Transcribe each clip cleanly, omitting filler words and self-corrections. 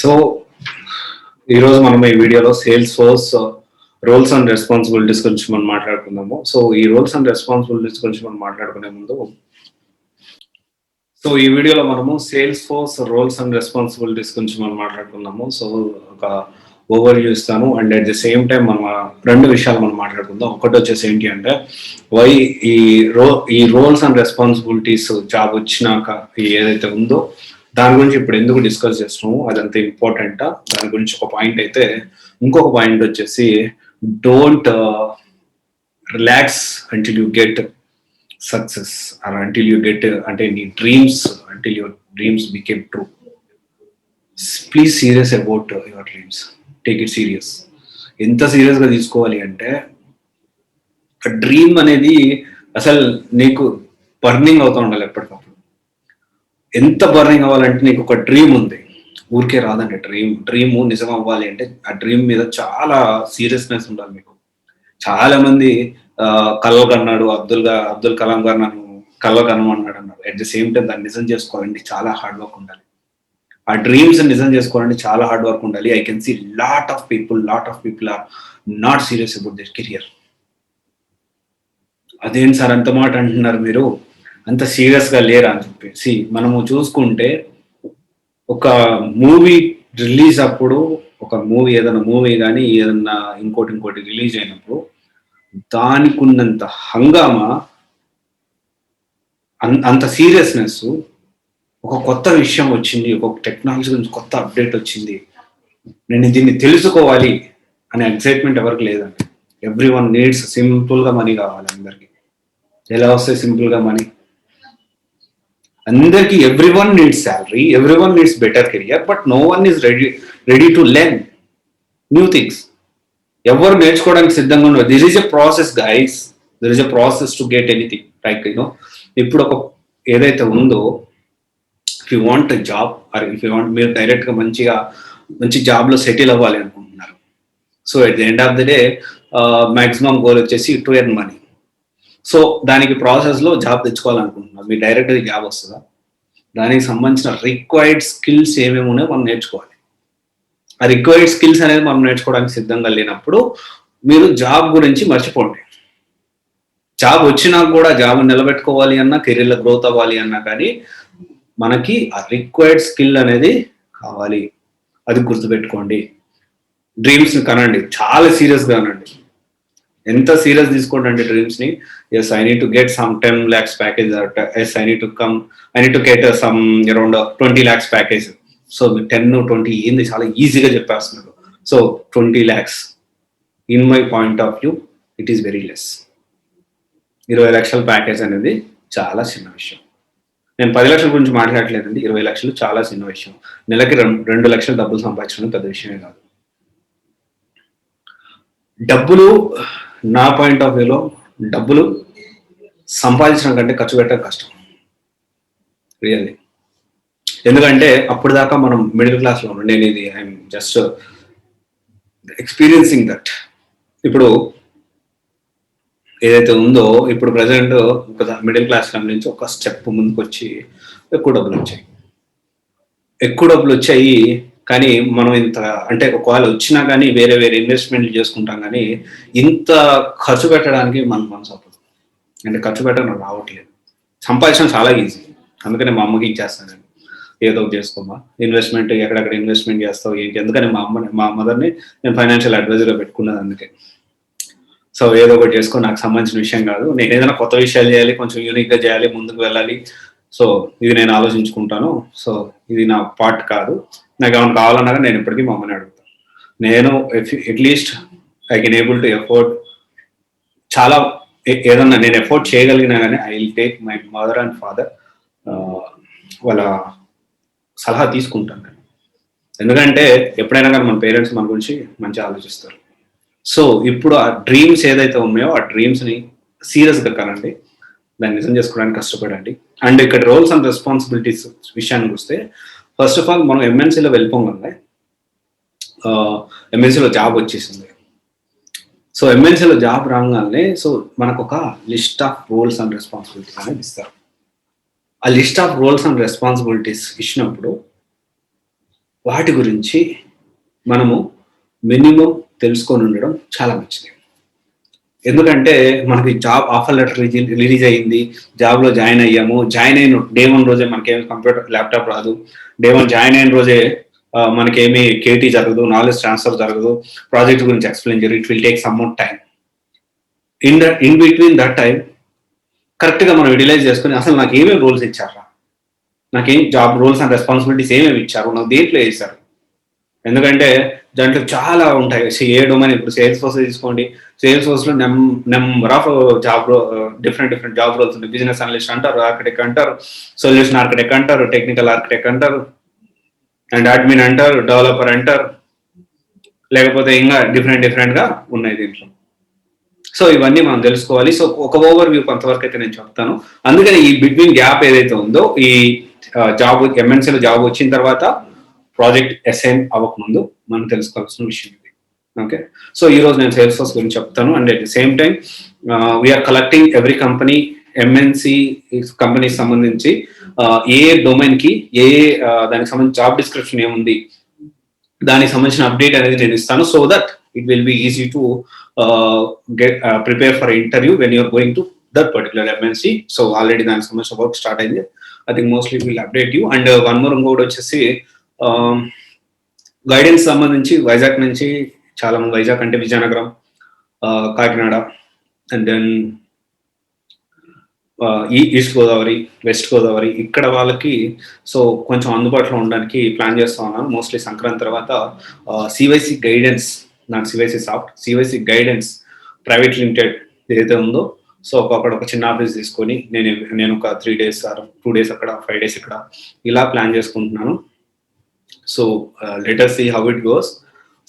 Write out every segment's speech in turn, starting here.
So ఈరోజు మనం ఈ వీడియోలో Salesforce roles and responsibilities గురించి మనం మాట్లాడుకుందాము. సో ఈ రోల్స్ అండ్ రెస్పాన్సిబిలిటీస్ గురించి మనం మాట్లాడుకునే ముందు ఈ వీడియోలో మనము Salesforce roles and responsibilities గురించి మనం మాట్లాడుకుందాము. సో ఒక ఓవర్ వ్యూ ఇస్తాను and at the same time మనం రెండు విషయాలు మనం మాట్లాడుకుందాం. ఒకటి వచ్చేసి ఏంటి అంటే వై ఈ రోల్స్ అండ్ రెస్పాన్సిబిలిటీస్ జాబ్ వచ్చినాక ఏదైతే ఉందో దాని గురించి ఇప్పుడు ఎందుకు డిస్కస్ చేస్తున్నాము, అదంత ఇంపార్టెంటా, దాని గురించి ఒక పాయింట్ అయితే, ఇంకొక పాయింట్ వచ్చేసి don't relax until you get success or until you get అంటే నీ dreams until your dreams became true. Please serious about your dreams, take it serious. ఎంత సీరియస్గా తీసుకోవాలి అంటే డ్రీమ్ అనేది అసలు నీకు బర్నింగ్ అవుతూ ఉండాలి ఎప్పటికప్పుడు. ఎంత బర్నింగ్ అవ్వాలంటే నీకు ఒక డ్రీమ్ ఉంది, ఊరికే రాదండి. డ్రీమ్ నిజం అవ్వాలి అంటే ఆ డ్రీమ్ మీద చాలా సీరియస్నెస్ ఉండాలి మీకు. చాలా మంది కలలు కన్నాడు, అబ్దుల్ కలాం గారు నన్ను కలలు కనమన్నాడు అన్నారు. అట్ ది సేమ్ టైం దాన్ని నిజం చేసుకోవాలంటే చాలా హార్డ్ వర్క్ ఉండాలి. ఆ డ్రీమ్స్ నిజం చేసుకోవాలంటే చాలా హార్డ్ వర్క్ ఉండాలి. I can see lot of people are not serious about their career. అదేంటి సార్ అంత మాట అంటున్నారు మీరు, అంత సీరియస్ గా లేరా అని చెప్పేసి మనము చూసుకుంటే ఒక మూవీ రిలీజ్ అప్పుడు, ఒక మూవీ ఏదైనా మూవీ కానీ ఏదన్నా ఇంకోటి రిలీజ్ అయినప్పుడు దానికి ఉన్నంత హంగామా, అంత సీరియస్నెస్, ఒక కొత్త విషయం వచ్చింది, ఒక టెక్నాలజీ గురించి కొత్త అప్డేట్ వచ్చింది, నేను దీన్ని తెలుసుకోవాలి అనే ఎక్సైట్మెంట్ ఎవరికి లేదండి. ఎవ్రీ వన్ నీడ్స్ సింపుల్ గా మనీ కావాలి. అందరికి ఎలా వస్తాయి సింపుల్ గా మనీ? అందరికి everyone needs salary, everyone needs better career, but no one is ready to learn new things. ఎవరు నేర్చుకోవడానికి సిద్ధంగా ఉన్నారు. This is a process guys, there is a process to get anything. Like ఇప్పుడు ఒక ఏదైతే ఉందో, if you want a job or if you want, మీరు direct గా మంచి జాబ్ లో సెటిల్ అవ్వాలి అనుకుంటున్నారు. So at the end of the day maximum goal వచ్చేసి టు ఎర్న్ మనీ. సో దానికి ప్రాసెస్ లో జాబ్ తెచ్చుకోవాలనుకుంటున్నారు. మీ డైరెక్ట్ జాబ్ వస్తుందా? దానికి సంబంధించిన రిక్వైర్డ్ స్కిల్స్ ఏమేమి ఉన్నాయో మనం నేర్చుకోవాలి. ఆ రిక్వైర్డ్ స్కిల్స్ అనేది మనం నేర్చుకోవడానికి సిద్ధంగా లేనప్పుడు మీరు జాబ్ గురించి మర్చిపోండి. జాబ్ వచ్చినా కూడా జాబ్ నిలబెట్టుకోవాలి అన్నా, కెరీర్లో గ్రోత్ అవ్వాలి అన్నా కానీ మనకి ఆ రిక్వైర్డ్ స్కిల్ అనేది కావాలి. అది గుర్తుపెట్టుకోండి. డ్రీమ్స్ ని కనండి, చాలా సీరియస్ గా అనండి. ఎంత సీరియస్ తీసుకోండి అంటే డ్రీమ్స్ ని, yes I need to get some 10 lakhs package, yes I need to get some around 20 lakhs package. So 10-20 ఏంది చాలా ఈజీగా చెప్పేస్తున్నారు. So 20 lakhs in my point of view it is very less. 20 లక్షల package అనేది చాలా చిన్న విషయం. నేను 10 లక్షల గురించి మాట్లాడలేదండి. 20 లక్షలు చాలా చిన్న విషయం. నెలకి 2 లక్షలు డబ్బులు సంపాదించడం పెద్ద విషయమే కాదు. డబ్బులు, నా పాయింట్ ఆఫ్ వ్యూలో డబ్బులు సంపాదించడం కంటే ఖర్చు పెట్టడం కష్టం రియల్లీ. ఎందుకంటే అప్పుడు దాకా మనం మిడిల్ క్లాస్ లో ఉన్నాం. నేను ఇది ఐఎమ్ జస్ట్ ఎక్స్పీరియన్సింగ్ దట్. ఇప్పుడు ఏదైతే ఉందో, ఇప్పుడు ప్రజెంట్ ఒక మిడిల్ క్లాస్ ఫ్యామిలీ నుంచి ఒక స్టెప్ ముందుకు వచ్చి ఎక్కువ డబ్బులు వచ్చాయి కానీ మనం ఇంత అంటే ఒకవేళ వచ్చినా కానీ వేరే ఇన్వెస్ట్మెంట్లు చేసుకుంటాం కానీ ఇంత ఖర్చు పెట్టడానికి మనసు అవ్వదు. అంటే ఖర్చు పెట్టడం రావట్లేదు. సంపాదించడం చాలా ఈజీ. అందుకనే మా అమ్మకి ఇచ్చేస్తాను నేను, ఏదో చేసుకోమా, ఇన్వెస్ట్మెంట్ ఎక్కడెక్కడ ఇన్వెస్ట్మెంట్ చేస్తావు ఏంటి. ఎందుకని మా మదర్ని నేను ఫైనాన్షియల్ అడ్వైజర్గా పెట్టుకున్నది అందుకే. సో ఏదో ఒకటి చేసుకో, నాకు సంబంధించిన విషయం కాదు, నేను ఏదైనా కొత్త విషయాలు చేయాలి, కొంచెం యూనిక్గా చేయాలి, ముందుకు వెళ్ళాలి. సో ఇది నేను ఆలోచించుకుంటాను. సో ఇది నా పార్ట్ కాదు. నాకు ఏమైనా కావాలన్నా నేను ఇప్పటికీ మా అమ్మని అడుగుతాను. నేను at least I can able to afford చాలా ఏదన్నా నేను ఎఫోర్డ్ చేయగలిగినా కానీ I will take my mother and father వాళ్ళ సలహా తీసుకుంటాను నేను. ఎందుకంటే ఎప్పుడైనా కానీ మన పేరెంట్స్ మన గురించి మంచిగా ఆలోచిస్తారు. సో ఇప్పుడు ఆ డ్రీమ్స్ ఏదైతే ఉన్నాయో ఆ డ్రీమ్స్ని సీరియస్గా కనండి, దాన్ని నిజం చేసుకోవడానికి కష్టపడండి. అండ్ ఇక్కడ రోల్స్ అండ్ రెస్పాన్సిబిలిటీస్ విషయానికి వస్తే, ఫస్ట్ ఆఫ్ ఆల్ మనం ఎంఎన్సీలో వెళ్ళిపోగానే ఎంఎన్సీలో జాబ్ వచ్చేసింది. సో ఎంఎన్సీలో జాబ్ రాగానే సో మనకు ఒక list of roles and responsibilities అనేది ఇస్తారు. ఆ list of roles and responsibilities ఇచ్చినప్పుడు వాటి గురించి మనము మినిమం తెలుసుకొని ఉండడం చాలా మంచిది. ఎందుకంటే మనకి జాబ్ ఆఫర్ లెటర్ రిలీజ్ అయ్యింది, జాబ్లో జాయిన్ అయ్యాము, జాయిన్ అయిన డే 1 రోజే మనకేమి కంప్యూటర్ ల్యాప్టాప్ రాదు, డే 1 జాయిన్ అయిన రోజే మనకేమి కేటీ జరగదు, నాలెడ్జ్ ట్రాన్స్ఫర్ జరగదు, ప్రాజెక్ట్ గురించి ఎక్స్ప్లెయిన్ చేయరు. It will take some more time. In between that time కరెక్ట్గా మనం యూటిలైజ్ చేసుకుని అసలు నాకు ఏమేమి రోల్స్ ఇచ్చారా, నాకేం జాబ్ రోల్స్ అండ్ రెస్పాన్సిబిలిటీస్ ఏమేమి ఇచ్చారు, నాకు దేంట్లో వేశారు. ఎందుకంటే దాంట్లో చాలా ఉంటాయి. ఏ డొమైన్, ఇప్పుడు సేల్స్ ఫోర్స్ తీసుకోండి, సేల్స్ ఫోర్స్ లో number of different job roles ఉంటాయి. బిజినెస్ అనలిస్ట్ అంటారు, ఆర్కిటెక్ట్ అంటారు, సొల్యూషన్ ఆర్కిటెక్ట్ అంటారు, టెక్నికల్ ఆర్కిటెక్ట్ అంటారు, అండ్ అడ్మిన్ అంటారు, డెవలపర్ అంటారు, లేకపోతే ఇంకా డిఫరెంట్ గా ఉన్నాయి దీంట్లో. సో ఇవన్నీ మనం తెలుసుకోవాలి. సో ఒక ఓవర్ వ్యూ కొంతవరకు అయితే నేను చెప్తాను. అందుకని ఈ బిట్వీన్ గ్యాప్ ఏదైతే ఉందో, ఈ జాబ్ ఎంఎన్సీలో జాబ్ వచ్చిన తర్వాత ప్రాజెక్ట్ అసైన్ అవ్వకముందు మనం తెలుసుకోవాల్సిన విషయం ఇది. ఓకే, సో ఈ రోజు నేను సేల్స్ ఫోర్స్ గురించి చెప్తాను. And at the same time we are collecting every company, MNC కంపెనీకి సంబంధించి ఏ డొమైన్ కి దానికి సంబంధించి జాబ్ డిస్క్రిప్షన్ ఏముంది, దానికి సంబంధించిన అప్డేట్ అనేది నేను ఇస్తాను. So that it will be easy to get prepare for interview when you are going to that particular MNC. So already దానికి సంబంధించిన వర్క్ స్టార్ట్ అయింది. I think mostly will update you. And one more ఇంకోటి వచ్చేసి guidance సంబంధించి వైజాగ్ నుంచి చాలా మంది, వైజాగ్ అంటే Vizianagaram, Kakinada, and then East Godavari, West Godavari, ఇక్కడ వాళ్ళకి సో కొంచెం అందుబాటులో ఉండడానికి ప్లాన్ చేస్తా ఉన్నాను. మోస్ట్లీ సంక్రాంతి తర్వాత సివైసి గైడెన్స్, నాకు CYC soft, CYC guidance private limited ఏదైతే ఉందో, సో అక్కడ ఒక చిన్న ఆఫీస్ తీసుకొని నేను ఒక 3 days ఆర్ 2 days అక్కడ, 5 days ఇక్కడ ఇలా ప్లాన్ చేసుకుంటున్నాను. So let us see how it goes.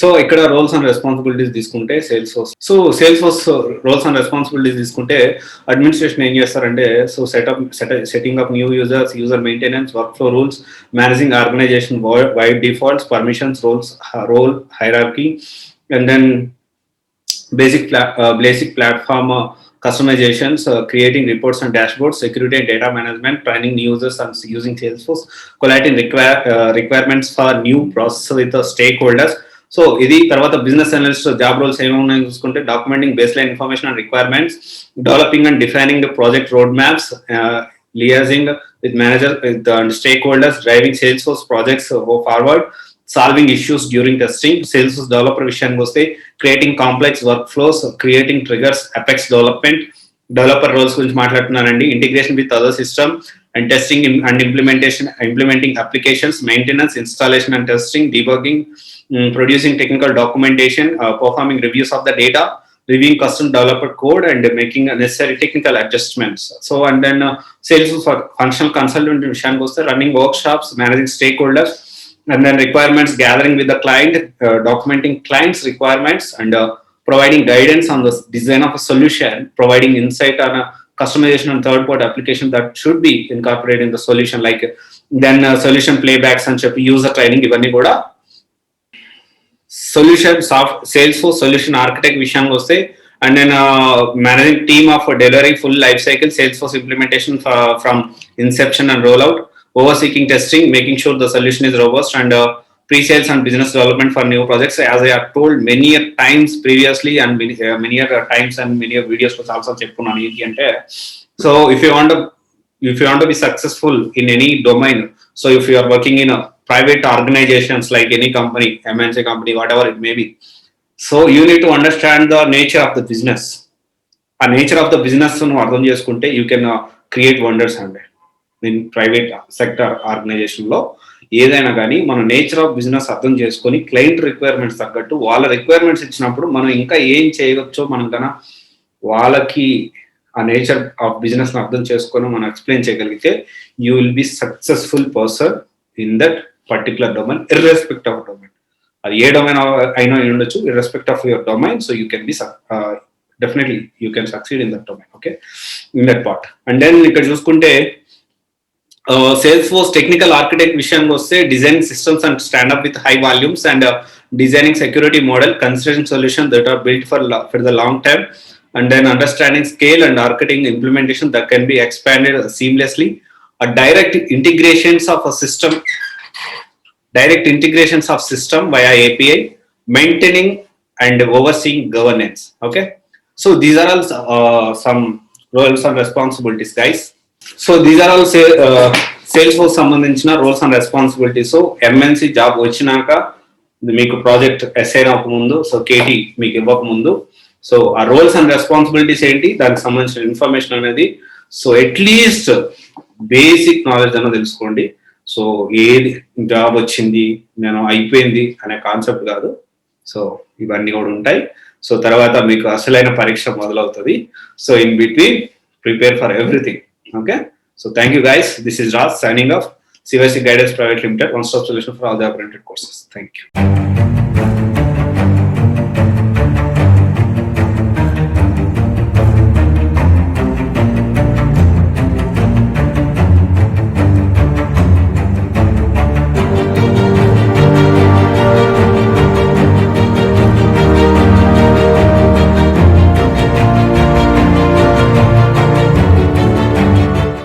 So ఇక్కడ రోల్స్ అండ్ రెస్పాన్సిబిలిటీస్ తీసుకుంటే Salesforce roles and responsibilities తీసుకుంటే అడ్మినిస్ట్రేషన్ ఏం చేస్తారంటే, so setting up new users, user maintenance, workflow rules, managing organisation wide defaults, permissions, role hierarchy, and then basic platform customizations, creating reports and dashboards, security and data management, training new users and using Salesforce, collating requirements for new process with the stakeholders. So ఇది తర్వాత business analyst job roles ఏమేమి ఉన్నాయో చూసుకుంటే, documenting base line information and requirements, developing and defining the project road maps, liaising with manager and stakeholders, driving Salesforce projects forward, solving issues during testing. Salesforce developer విషయానికి వస్తే creating complex workflows, creating triggers, apex development, developer roles గురించి మాట్లాడుతున్నానండి, integration with other system and testing and implementing applications, maintenance, installation and testing, debugging, producing technical documentation, performing reviews of the data, reviewing custom developer code and making necessary technical adjustments. So and then Salesforce for functional consultant విషయానికి వస్తే running workshops, managing stakeholders, and then requirements gathering with the client, documenting clients' requirements, and providing guidance on the design of a solution, providing insight on a customization and third-party application that should be incorporated in the solution, like then solution playbacks and user training. ఇవన్నీ కూడా Salesforce solution architect విషయానికి వస్తే, and then managing team of delivering full life cycle Salesforce implementation from inception and rollout, overseeing testing, making sure the solution is robust, and pre-sales and business development for new projects. As I have told many times previously and many other times and many videos was also చెప్పుకున్నాను ఏంటి అంటే, so if you want to be successful in any domain, so if you are working in a private organizations like any company, MNC company, whatever it may be, so you need to understand the nature of the business. ఆ nature of the business నువ్వు అర్థం చేసుకుంటే you can create wonders అండి. In private sector organisation లో ఏదైనా కానీ మన nature of business అర్థం చేసుకొని క్లయింట్ రిక్వైర్మెంట్స్ తగ్గట్టు వాళ్ళ రిక్వైర్మెంట్స్ ఇచ్చినప్పుడు మనం ఇంకా ఏం చేయవచ్చో మనం కన్నా వాళ్ళకి ఆ నేచర్ ఆఫ్ బిజినెస్ అర్థం చేసుకొని మనం ఎక్స్ప్లెయిన్ చేయగలిగితే you will be successful person in that particular domain, irrespective of domain. అది ఏ డొమైన్ అయినా ఉండొచ్చు, irrespective of your domain. So you can be definitely you can succeed in that domain. Okay, in that part. And then ఇక్కడ చూసుకుంటే Salesforce technical architect విషయానికి వస్తే, designing systems and stand up with high volumes and designing security model, considering solution that are built for the long term, and then understanding scale and architecting implementation that can be expanded seamlessly, a direct integrations of a system direct integrations of system via API, maintaining and overseeing governance. Okay, so these are all some roles and responsibilities, guys. So these are all Salesforce సంబంధించిన roles and responsibilities. So MNC job వచ్చినాక మీకు project assign అవ్వకముందు, so KT మీకు ఇవ్వకముందు, so ఆ roles and responsibilities ఏంటి, దానికి సంబంధించిన ఇన్ఫర్మేషన్ అనేది సో అట్లీస్ట్ బేసిక్ నాలెడ్జ్ అన్న తెలుసుకోండి. సో ఏది జాబ్ వచ్చింది నేను అయిపోయింది అనే కాన్సెప్ట్ కాదు. సో ఇవన్నీ కూడా ఉంటాయి. సో తర్వాత మీకు అసలైన పరీక్ష మొదలవుతుంది. So in between prepare for everything. Okay, so thank you guys. This is Raj signing off. CYC Guidance Private Limited, one stop solution for all the apprentice courses. Thank you.